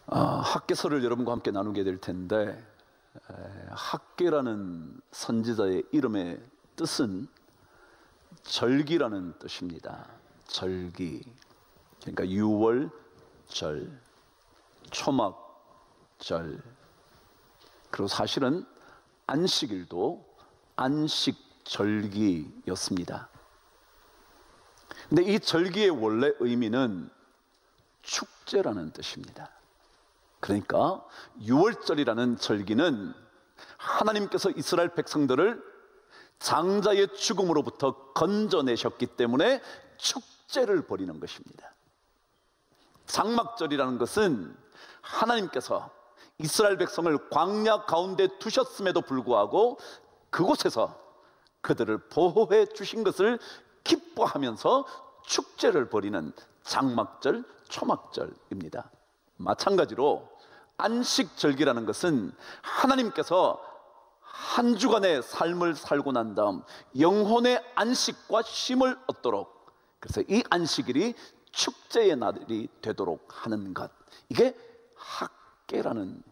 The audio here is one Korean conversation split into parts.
학개서를 여러분과 함께 나누게 될 텐데, 학개라는 선지자의 이름의 뜻은 절기라는 뜻입니다. 절기, 그러니까 유월절, 초막절, 그리고 사실은 안식일도 안식절기였습니다. 근데 이 절기의 원래 의미는 축제라는 뜻입니다. 그러니까 유월절이라는 절기는 하나님께서 이스라엘 백성들을 장자의 죽음으로부터 건져내셨기 때문에 축제를 벌이는 것입니다. 장막절이라는 것은 하나님께서 이스라엘 백성을 광야 가운데 두셨음에도 불구하고 그곳에서 그들을 보호해 주신 것을 기뻐하면서 축제를 벌이는 장막절, 초막절입니다. 마찬가지로 안식절기라는 것은 하나님께서 한 주간의 삶을 살고 난 다음 영혼의 안식과 쉼을 얻도록, 그래서 이 안식일이 축제의 날이 되도록 하는 것, 이게 학개라는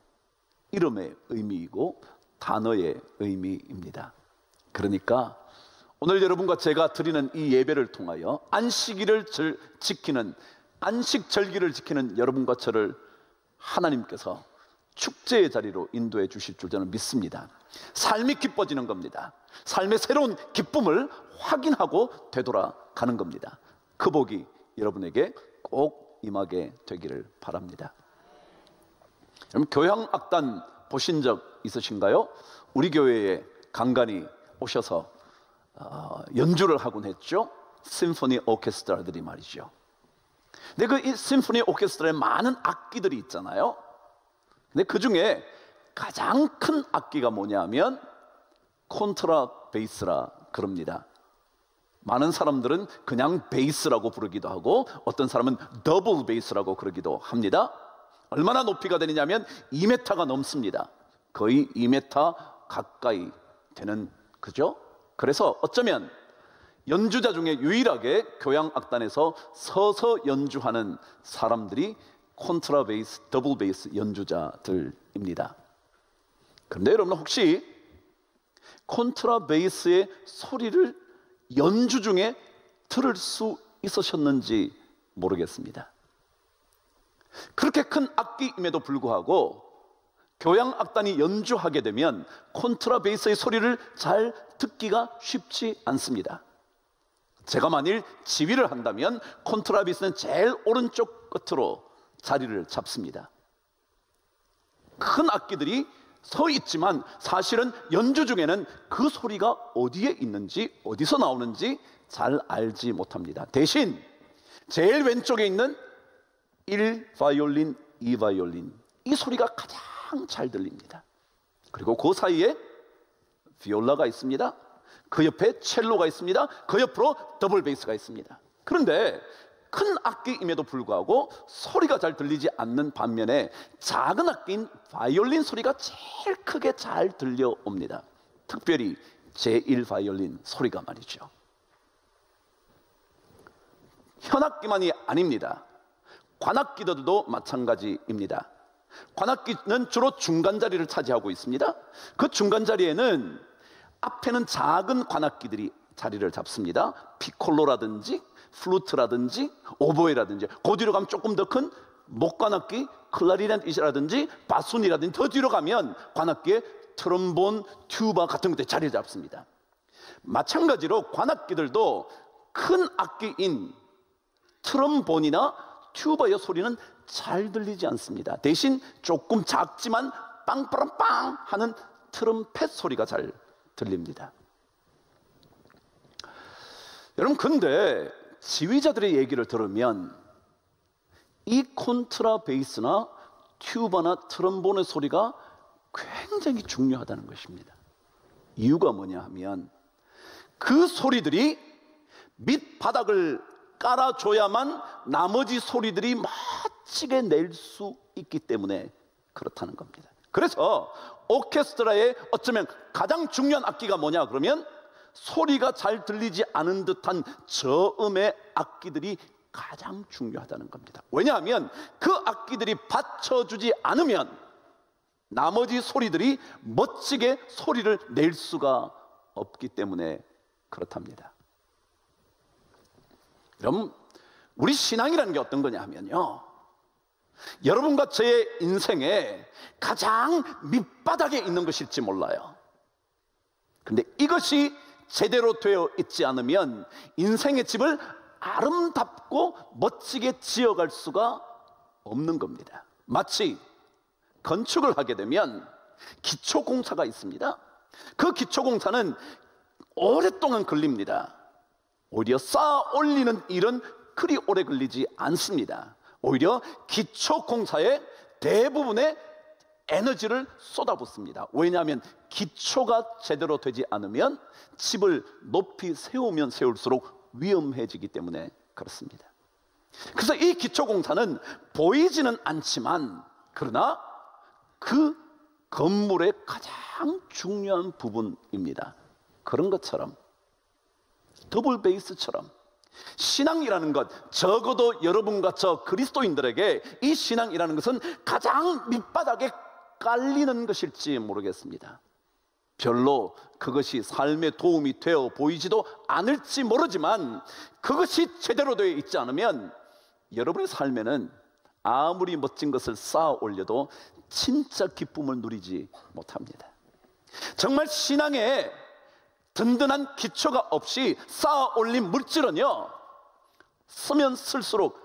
이름의 의미이고 단어의 의미입니다. 그러니까 오늘 여러분과 제가 드리는 이 예배를 통하여 안식일을 지키는, 안식절기를 지키는 여러분과 저를 하나님께서 축제의 자리로 인도해 주실 줄 저는 믿습니다. 삶이 기뻐지는 겁니다. 삶의 새로운 기쁨을 확인하고 되돌아가는 겁니다. 그 복이 여러분에게 꼭 임하게 되기를 바랍니다. 여러분, 교향악단 보신 적 있으신가요? 우리 교회에 간간히 오셔서 연주를 하곤 했죠. 심포니 오케스트라들이 말이죠. 근데 그 심포니 오케스트라에 많은 악기들이 있잖아요. 근데 그 중에 가장 큰 악기가 뭐냐면 콘트라 베이스라 그럽니다. 많은 사람들은 그냥 베이스라고 부르기도 하고 어떤 사람은 더블 베이스라고 그러기도 합니다. 얼마나 높이가 되느냐면 2m가 넘습니다. 거의 2m 가까이 되는, 그죠? 그래서 어쩌면 연주자 중에 유일하게 교향악단에서 서서 연주하는 사람들이 콘트라베이스, 더블 베이스 연주자들입니다. 그런데 여러분, 혹시 콘트라베이스의 소리를 연주 중에 들을 수 있으셨는지 모르겠습니다. 그렇게 큰 악기임에도 불구하고 교향악단이 연주하게 되면 콘트라베이스의 소리를 잘 듣기가 쉽지 않습니다. 제가 만일 지휘를 한다면 콘트라베이스는 제일 오른쪽 끝으로 자리를 잡습니다. 큰 악기들이 서 있지만 사실은 연주 중에는 그 소리가 어디에 있는지, 어디서 나오는지 잘 알지 못합니다. 대신 제일 왼쪽에 있는 1바이올린, 2바이올린, 이 소리가 가장 잘 들립니다. 그리고 그 사이에 비올라가 있습니다. 그 옆에 첼로가 있습니다. 그 옆으로 더블 베이스가 있습니다. 그런데 큰 악기임에도 불구하고 소리가 잘 들리지 않는 반면에 작은 악기인 바이올린 소리가 제일 크게 잘 들려옵니다. 특별히 제1 바이올린 소리가 말이죠. 현악기만이 아닙니다. 관악기들도 마찬가지입니다. 관악기는 주로 중간 자리를 차지하고 있습니다. 그 중간 자리에는 앞에는 작은 관악기들이 자리를 잡습니다. 피콜로라든지 플루트라든지 오보에라든지, 그 뒤로 가면 조금 더 큰 목관악기 클라리넷이라든지 바순이라든지, 더 뒤로 가면 관악기에 트럼본, 튜바 같은 것들이 자리를 잡습니다. 마찬가지로 관악기들도 큰 악기인 트럼본이나 튜바의 소리는 잘 들리지 않습니다. 대신 조금 작지만 빵빵빵 하는 트럼펫 소리가 잘 들립니다. 여러분, 근데 지휘자들의 얘기를 들으면 이 콘트라베이스나 튜바나 트럼본의 소리가 굉장히 중요하다는 것입니다. 이유가 뭐냐 하면 그 소리들이 밑바닥을 깔아줘야만 나머지 소리들이 멋지게 낼 수 있기 때문에 그렇다는 겁니다. 그래서 오케스트라의 어쩌면 가장 중요한 악기가 뭐냐 그러면 소리가 잘 들리지 않은 듯한 저음의 악기들이 가장 중요하다는 겁니다. 왜냐하면 그 악기들이 받쳐주지 않으면 나머지 소리들이 멋지게 소리를 낼 수가 없기 때문에 그렇답니다. 그럼 우리 신앙이라는 게 어떤 거냐 하면요, 여러분과 제 인생에 가장 밑바닥에 있는 것일지 몰라요. 근데 이것이 제대로 되어 있지 않으면 인생의 집을 아름답고 멋지게 지어갈 수가 없는 겁니다. 마치 건축을 하게 되면 기초공사가 있습니다. 그 기초공사는 오랫동안 걸립니다. 오히려 쌓아 올리는 일은 그리 오래 걸리지 않습니다. 오히려 기초공사에 대부분의 에너지를 쏟아붓습니다. 왜냐하면 기초가 제대로 되지 않으면 집을 높이 세우면 세울수록 위험해지기 때문에 그렇습니다. 그래서 이 기초공사는 보이지는 않지만 그러나 그 건물의 가장 중요한 부분입니다. 그런 것처럼 더블 베이스처럼 신앙이라는 것, 적어도 여러분과 저 그리스도인들에게 이 신앙이라는 것은 가장 밑바닥에 깔리는 것일지 모르겠습니다. 별로 그것이 삶에 도움이 되어 보이지도 않을지 모르지만 그것이 제대로 되어 있지 않으면 여러분의 삶에는 아무리 멋진 것을 쌓아 올려도 진짜 기쁨을 누리지 못합니다. 정말 신앙에 든든한 기초가 없이 쌓아 올린 물질은요, 쓰면 쓸수록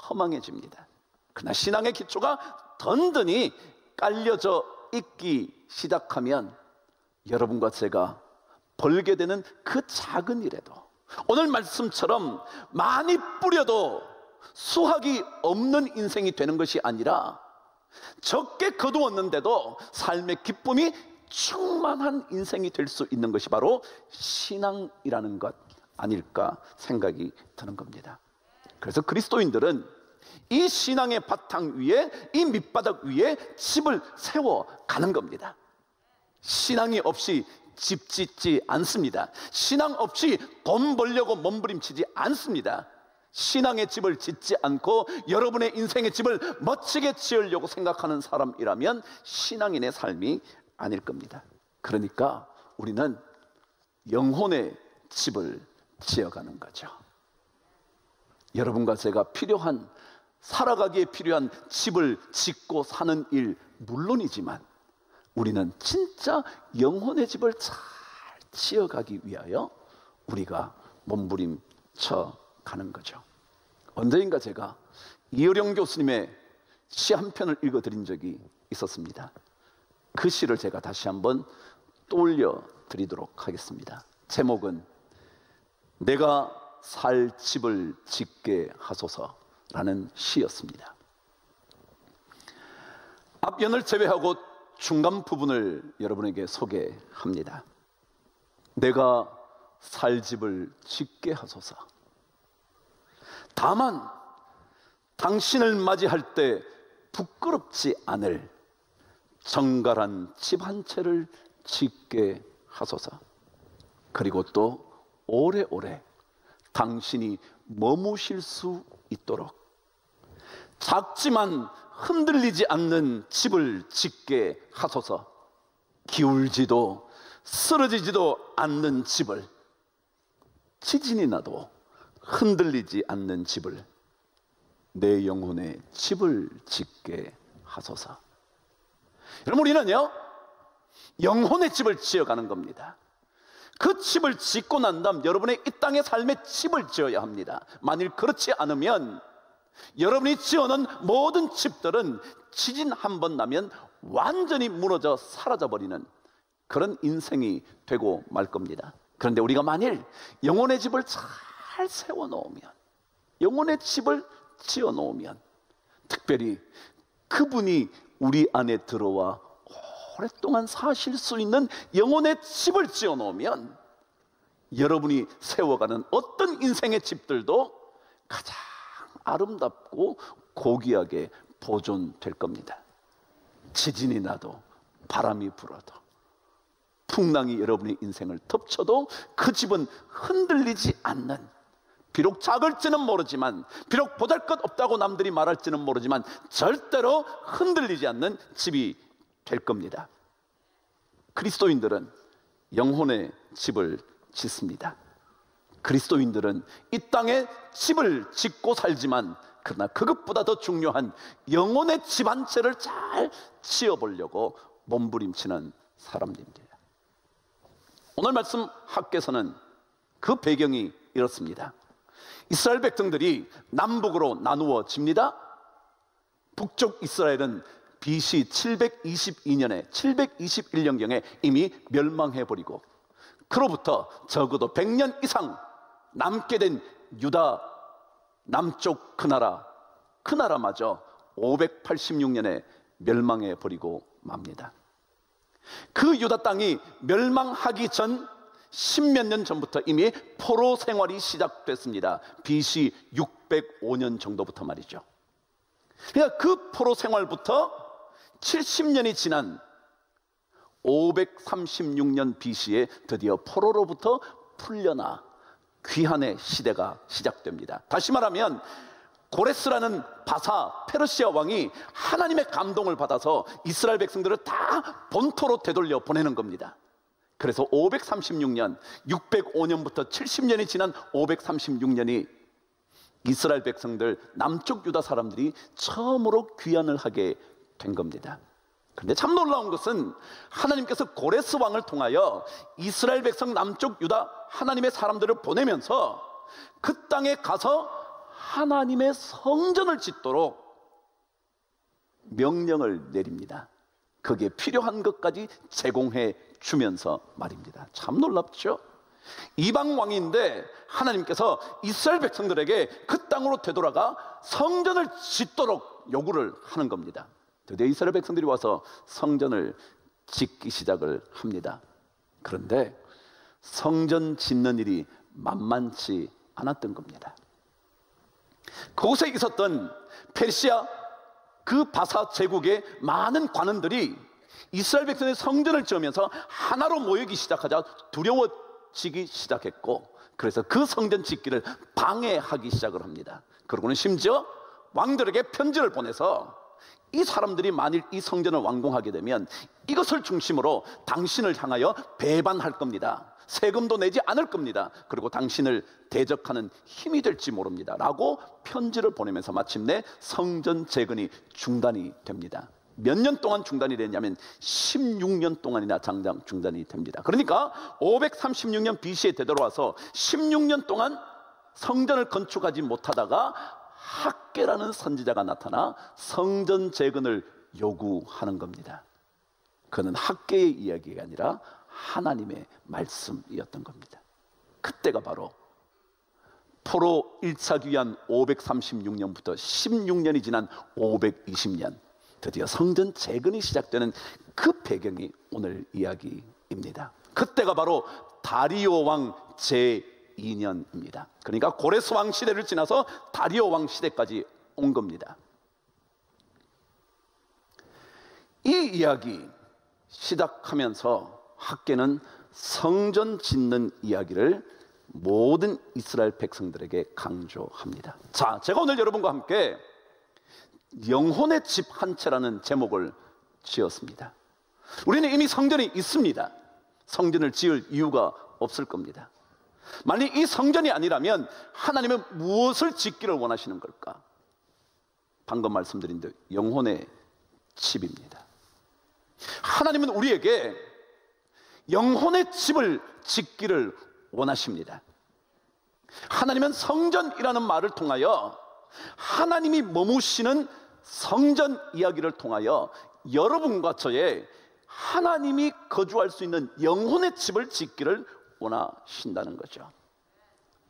허망해집니다. 그러나 신앙의 기초가 든든히 깔려져 있기 시작하면 여러분과 제가 벌게 되는 그 작은 일에도, 오늘 말씀처럼 많이 뿌려도 수확이 없는 인생이 되는 것이 아니라 적게 거두었는데도 삶의 기쁨이 충만한 인생이 될 수 있는 것이 바로 신앙이라는 것 아닐까 생각이 드는 겁니다. 그래서 그리스도인들은 이 신앙의 바탕 위에, 이 밑바닥 위에 집을 세워가는 겁니다. 신앙이 없이 집 짓지 않습니다. 신앙 없이 돈 벌려고 몸부림치지 않습니다. 신앙의 집을 짓지 않고 여러분의 인생의 집을 멋지게 지으려고 생각하는 사람이라면 신앙인의 삶이 아닐 겁니다. 그러니까 우리는 영혼의 집을 지어가는 거죠. 여러분과 제가 살아가기에 필요한 집을 짓고 사는 일 물론이지만 우리는 진짜 영혼의 집을 잘 지어가기 위하여 우리가 몸부림쳐 가는 거죠. 언제인가 제가 이효령 교수님의 시 한 편을 읽어드린 적이 있었습니다. 그 시를 제가 다시 한번 떠올려 드리도록 하겠습니다. 제목은 내가 살 집을 짓게 하소서라는 시였습니다. 앞연을 제외하고 중간 부분을 여러분에게 소개합니다. 내가 살 집을 짓게 하소서. 다만 당신을 맞이할 때 부끄럽지 않을 정갈한 집 한 채를 짓게 하소서. 그리고 또 오래오래 당신이 머무실 수 있도록 작지만 흔들리지 않는 집을 짓게 하소서. 기울지도 쓰러지지도 않는 집을, 지진이 나도 흔들리지 않는 집을, 내 영혼의 집을 짓게 하소서. 여러분, 우리는요 영혼의 집을 지어가는 겁니다. 그 집을 짓고 난 다음 여러분의 이 땅의 삶의 집을 지어야 합니다. 만일 그렇지 않으면 여러분이 지어놓은 모든 집들은 지진 한 번 나면 완전히 무너져 사라져버리는 그런 인생이 되고 말 겁니다. 그런데 우리가 만일 영혼의 집을 잘 세워놓으면, 영혼의 집을 지어놓으면, 특별히 그분이 우리 안에 들어와 오랫동안 사실 수 있는 영혼의 집을 지어놓으면 여러분이 세워가는 어떤 인생의 집들도 가장 아름답고 고귀하게 보존될 겁니다. 지진이 나도, 바람이 불어도, 풍랑이 여러분의 인생을 덮쳐도 그 집은 흔들리지 않는 비록 작을지는 모르지만, 비록 보잘것없다고 남들이 말할지는 모르지만 절대로 흔들리지 않는 집이 될 겁니다. 그리스도인들은 영혼의 집을 짓습니다. 그리스도인들은 이 땅에 집을 짓고 살지만, 그러나 그것보다 더 중요한 영혼의 집 한 채를 잘 지어보려고 몸부림치는 사람들입니다. 오늘 말씀 학께서는 그 배경이 이렇습니다. 이스라엘 백성들이 남북으로 나누어집니다. 북쪽 이스라엘은 BC 722년에 721년경에 이미 멸망해버리고, 그로부터 적어도 100년 이상 남게 된 유다 남쪽 그 나라마저 586년에 멸망해버리고 맙니다. 그 유다 땅이 멸망하기 전 10몇 년 전부터 이미 포로 생활이 시작됐습니다. BC 605년 정도부터 말이죠. 그러니까 그 포로 생활부터 70년이 지난 536년 BC에 드디어 포로로부터 풀려나 귀환의 시대가 시작됩니다. 다시 말하면 고레스라는 바사 페르시아 왕이 하나님의 감동을 받아서 이스라엘 백성들을 다 본토로 되돌려 보내는 겁니다. 그래서 536년, 605년부터 70년이 지난 536년이 이스라엘 백성들, 남쪽 유다 사람들이 처음으로 귀환을 하게 된 겁니다. 그런데 참 놀라운 것은 하나님께서 고레스 왕을 통하여 이스라엘 백성 남쪽 유다 하나님의 사람들을 보내면서 그 땅에 가서 하나님의 성전을 짓도록 명령을 내립니다. 거기에 필요한 것까지 제공해 주면서 말입니다. 참 놀랍죠? 이방 왕인데 하나님께서 이스라엘 백성들에게 그 땅으로 되돌아가 성전을 짓도록 요구를 하는 겁니다. 드디어 이스라엘 백성들이 와서 성전을 짓기 시작을 합니다. 그런데 성전 짓는 일이 만만치 않았던 겁니다. 그곳에 있었던 페르시아 그 바사 제국의 많은 관원들이 이스라엘 백성의 성전을 지으면서 하나로 모이기 시작하자 두려워지기 시작했고, 그래서 그 성전 짓기를 방해하기 시작을 합니다. 그러고는 심지어 왕들에게 편지를 보내서 이 사람들이 만일 이 성전을 완공하게 되면 이것을 중심으로 당신을 향하여 배반할 겁니다. 세금도 내지 않을 겁니다. 그리고 당신을 대적하는 힘이 될지 모릅니다 라고 편지를 보내면서 마침내 성전 재건이 중단이 됩니다. 몇 년 동안 중단이 됐냐면 16년 동안이나 장장 중단이 됩니다. 그러니까 536년 BC에 되돌아와서 16년 동안 성전을 건축하지 못하다가 학개라는 선지자가 나타나 성전 재건을 요구하는 겁니다. 그는 학개의 이야기가 아니라 하나님의 말씀이었던 겁니다. 그때가 바로 포로 1차 귀환 536년부터 16년이 지난 520년, 드디어 성전 재건이 시작되는 그 배경이 오늘 이야기입니다. 그때가 바로 다리오 왕 제2년입니다. 그러니까 고레스 왕 시대를 지나서 다리오 왕 시대까지 온 겁니다. 이 이야기 시작하면서 학개는 성전 짓는 이야기를 모든 이스라엘 백성들에게 강조합니다. 자, 제가 오늘 여러분과 함께 영혼의 집 한 채라는 제목을 지었습니다. 우리는 이미 성전이 있습니다. 성전을 지을 이유가 없을 겁니다. 만약 이 성전이 아니라면 하나님은 무엇을 짓기를 원하시는 걸까? 방금 말씀드린 대로 영혼의 집입니다. 하나님은 우리에게 영혼의 집을 짓기를 원하십니다. 하나님은 성전이라는 말을 통하여 하나님이 머무시는 성전 이야기를 통하여 여러분과 저의 하나님이 거주할 수 있는 영혼의 집을 짓기를 원하신다는 거죠.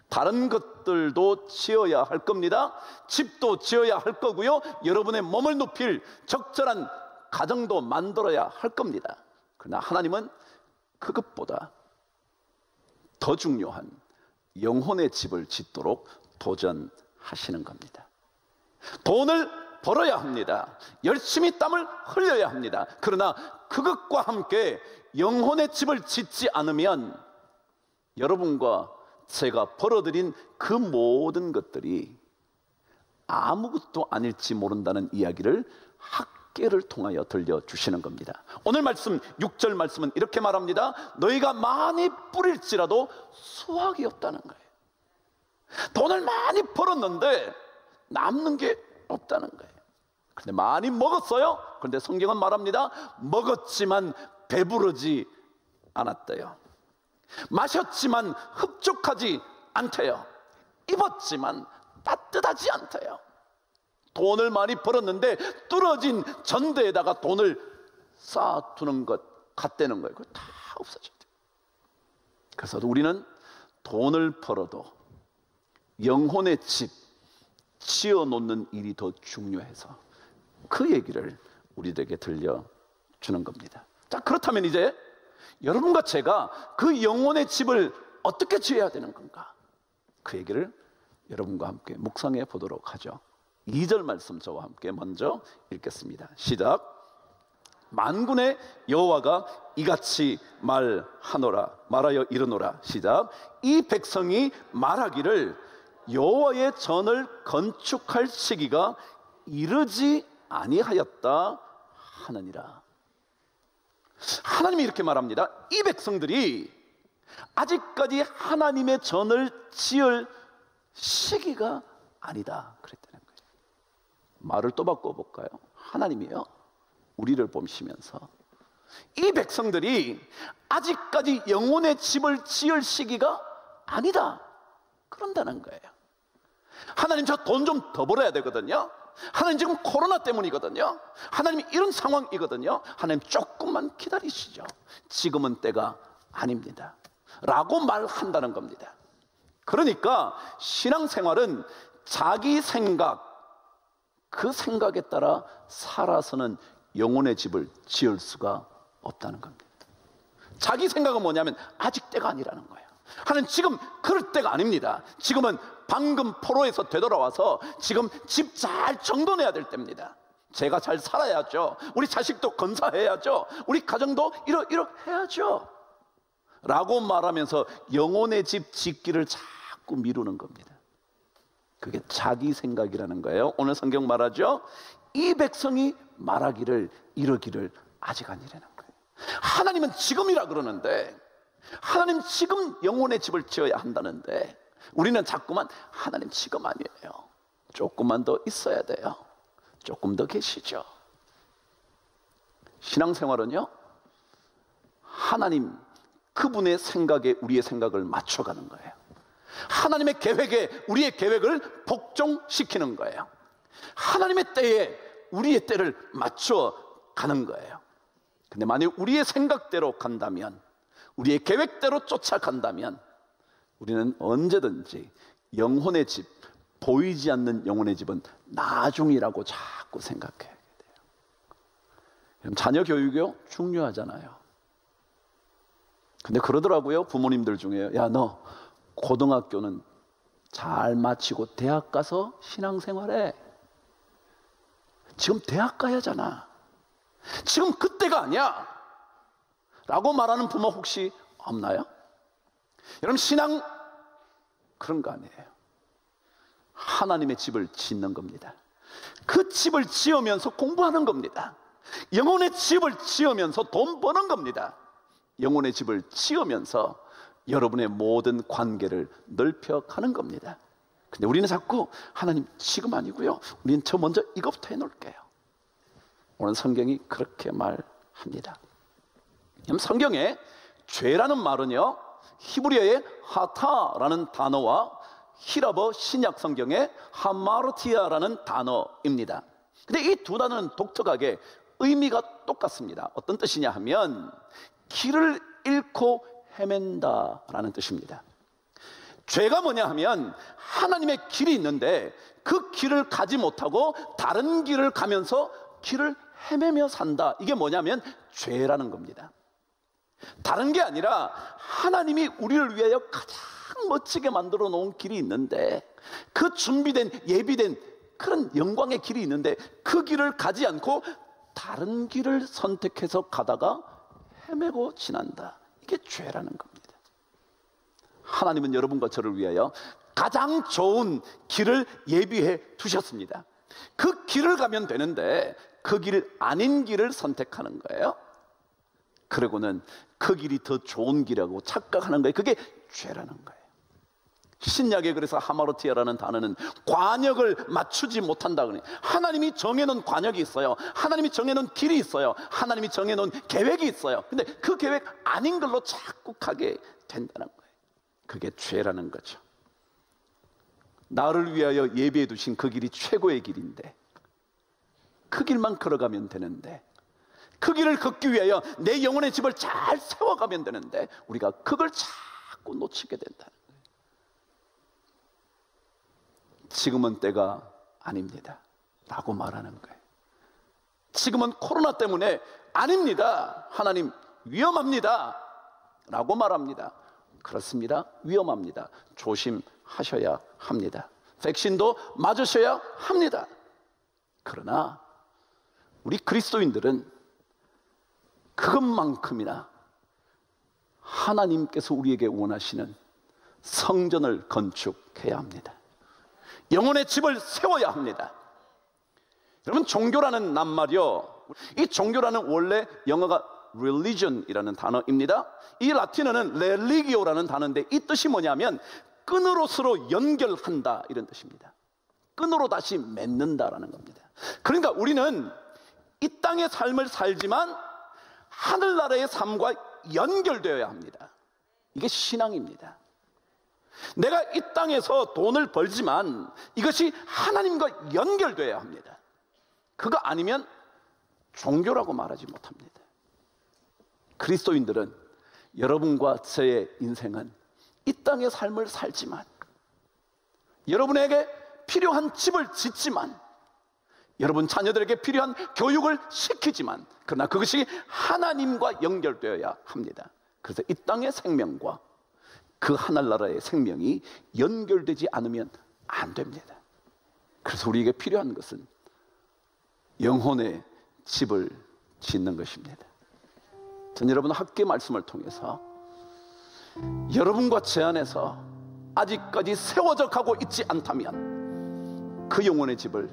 다른 것들도 지어야 할 겁니다. 집도 지어야 할 거고요, 여러분의 몸을 높일 적절한 가정도 만들어야 할 겁니다. 그러나 하나님은 그것보다 더 중요한 영혼의 집을 짓도록 도전하시는 겁니다. 돈을 벌어야 합니다. 열심히 땀을 흘려야 합니다. 그러나 그것과 함께 영혼의 집을 짓지 않으면 여러분과 제가 벌어들인 그 모든 것들이 아무것도 아닐지 모른다는 이야기를 학계를 통하여 들려주시는 겁니다. 오늘 말씀 6절 말씀은 이렇게 말합니다. 너희가 많이 뿌릴지라도 수확이 없다는 거예요. 돈을 많이 벌었는데 남는 게 없다는 거예요. 그런데 많이 먹었어요. 그런데 성경은 말합니다. 먹었지만 배부르지 않았대요. 마셨지만 흡족하지 않대요. 입었지만 따뜻하지 않대요. 돈을 많이 벌었는데 뚫어진 전대에다가 돈을 쌓아두는 것 같다는 거예요. 그거 다 없어져요. 그래서 우리는 돈을 벌어도 영혼의 집 지어놓는 일이 더 중요해서 그 얘기를 우리들에게 들려주는 겁니다. 자, 그렇다면 이제 여러분과 제가 그 영혼의 집을 어떻게 지어야 되는 건가? 그 얘기를 여러분과 함께 묵상해 보도록 하죠. 2절 말씀 저와 함께 먼저 읽겠습니다. 시작. 만군의 여호와가 이같이 말하여 이르노라. 시작. 이 백성이 말하기를 여호와의 전을 건축할 시기가 이르지 아니하였다 하느니라. 하나님이 이렇게 말합니다. 이 백성들이 아직까지 하나님의 전을 지을 시기가 아니다 그랬다는 거예요. 말을 또 바꿔볼까요? 하나님이요, 우리를 보시면서 이 백성들이 아직까지 영혼의 집을 지을 시기가 아니다 그런다는 거예요. 하나님, 저 돈 좀 더 벌어야 되거든요. 하나님, 지금 코로나 때문이거든요. 하나님, 이런 상황이거든요. 하나님, 조금만 기다리시죠. 지금은 때가 아닙니다 라고 말한다는 겁니다. 그러니까 신앙생활은 자기 생각, 그 생각에 따라 살아서는 영혼의 집을 지을 수가 없다는 겁니다. 자기 생각은 뭐냐면 아직 때가 아니라는 거예요. 하나님, 지금 그럴 때가 아닙니다. 지금은 방금 포로에서 되돌아와서 지금 집 잘 정돈해야 될 때입니다. 제가 잘 살아야죠. 우리 자식도 건사해야죠. 우리 가정도 해야죠 라고 말하면서 영혼의 집 짓기를 자꾸 미루는 겁니다. 그게 자기 생각이라는 거예요. 오늘 성경 말하죠. 이 백성이 말하기를 이르기를 아직 아니라는 거예요. 하나님은 지금이라 그러는데, 하나님 지금 영혼의 집을 지어야 한다는데 우리는 자꾸만 하나님 지금 아니에요. 조금만 더 있어야 돼요. 조금 더 계시죠. 신앙생활은요, 하나님 그분의 생각에 우리의 생각을 맞춰가는 거예요. 하나님의 계획에 우리의 계획을 복종시키는 거예요. 하나님의 때에 우리의 때를 맞춰 가는 거예요. 근데 만약 우리의 생각대로 간다면, 우리의 계획대로 쫓아간다면 우리는 언제든지 영혼의 집, 보이지 않는 영혼의 집은 나중이라고 자꾸 생각해야 돼요. 자녀 교육이요, 중요하잖아요. 근데 그러더라고요, 부모님들 중에. 야, 너 고등학교는 잘 마치고 대학 가서 신앙생활해. 지금 대학 가야잖아. 지금 그때가 아니야 라고 말하는 부모 혹시 없나요? 여러분, 신앙 그런 거 아니에요. 하나님의 집을 짓는 겁니다. 그 집을 지으면서 공부하는 겁니다. 영혼의 집을 지으면서 돈 버는 겁니다. 영혼의 집을 지으면서 여러분의 모든 관계를 넓혀가는 겁니다. 근데 우리는 자꾸 하나님 지금 아니고요, 우리는 저 먼저 이것부터 해놓을게요. 오늘 성경이 그렇게 말합니다. 성경에 죄라는 말은요, 히브리어의 하타라는 단어와 히라버 신약 성경의 하마르티아라는 단어입니다. 근데 이 두 단어는 독특하게 의미가 똑같습니다. 어떤 뜻이냐 하면 길을 잃고 헤맨다라는 뜻입니다. 죄가 뭐냐 하면 하나님의 길이 있는데 그 길을 가지 못하고 다른 길을 가면서 길을 헤매며 산다. 이게 뭐냐면 죄라는 겁니다. 다른 게 아니라 하나님이 우리를 위하여 가장 멋지게 만들어 놓은 길이 있는데, 그 준비된 예비된 그런 영광의 길이 있는데 그 길을 가지 않고 다른 길을 선택해서 가다가 헤매고 지난다. 이게 죄라는 겁니다. 하나님은 여러분과 저를 위하여 가장 좋은 길을 예비해 두셨습니다. 그 길을 가면 되는데 그 길 아닌 길을 선택하는 거예요. 그러고는 그 길이 더 좋은 길이라고 착각하는 거예요. 그게 죄라는 거예요. 신약에 그래서 하마르티아라는 단어는 관역을 맞추지 못한다 그래요. 하나님이 정해놓은 관역이 있어요. 하나님이 정해놓은 길이 있어요. 하나님이 정해놓은 계획이 있어요. 근데 그 계획 아닌 걸로 자꾸 가게 된다는 거예요. 그게 죄라는 거죠. 나를 위하여 예비해 두신 그 길이 최고의 길인데 그 길만 걸어가면 되는데, 그 길을 걷기 위하여 내 영혼의 집을 잘 세워가면 되는데 우리가 그걸 자꾸 놓치게 된다는 거예요. 지금은 때가 아닙니다 라고 말하는 거예요. 지금은 코로나 때문에 아닙니다, 하나님 위험합니다 라고 말합니다. 그렇습니다, 위험합니다. 조심하셔야 합니다. 백신도 맞으셔야 합니다. 그러나 우리 그리스도인들은 그것만큼이나 하나님께서 우리에게 원하시는 성전을 건축해야 합니다. 영혼의 집을 세워야 합니다. 여러분, 종교라는 낱말이요, 이 종교라는 원래 영어가 religion이라는 단어입니다. 이 라틴어는 religio라는 단어인데 이 뜻이 뭐냐면 끈으로 서로 연결한다, 이런 뜻입니다. 끈으로 다시 맺는다라는 겁니다. 그러니까 우리는 이 땅의 삶을 살지만 하늘나라의 삶과 연결되어야 합니다. 이게 신앙입니다. 내가 이 땅에서 돈을 벌지만 이것이 하나님과 연결되어야 합니다. 그거 아니면 종교라고 말하지 못합니다. 그리스도인들은, 여러분과 저의 인생은 이 땅의 삶을 살지만, 여러분에게 필요한 집을 짓지만, 여러분 자녀들에게 필요한 교육을 시키지만, 그러나 그것이 하나님과 연결되어야 합니다. 그래서 이 땅의 생명과 그 하늘나라의 생명이 연결되지 않으면 안 됩니다. 그래서 우리에게 필요한 것은 영혼의 집을 짓는 것입니다. 전 여러분 학계 말씀을 통해서 여러분과 제 안에서 아직까지 세워져 가고 있지 않다면 그 영혼의 집을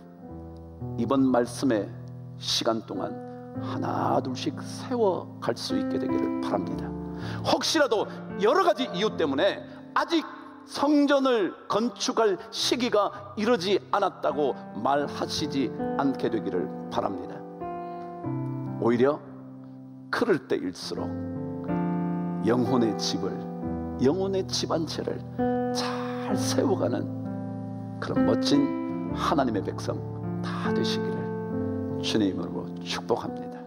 이번 말씀의 시간 동안 하나 둘씩 세워갈 수 있게 되기를 바랍니다. 혹시라도 여러 가지 이유 때문에 아직 성전을 건축할 시기가 이르지 않았다고 말하시지 않게 되기를 바랍니다. 오히려 그럴 때일수록 영혼의 집을, 영혼의 집안체를 잘 세워가는 그런 멋진 하나님의 백성 다 되시기를 주님의 이름으로 축복합니다.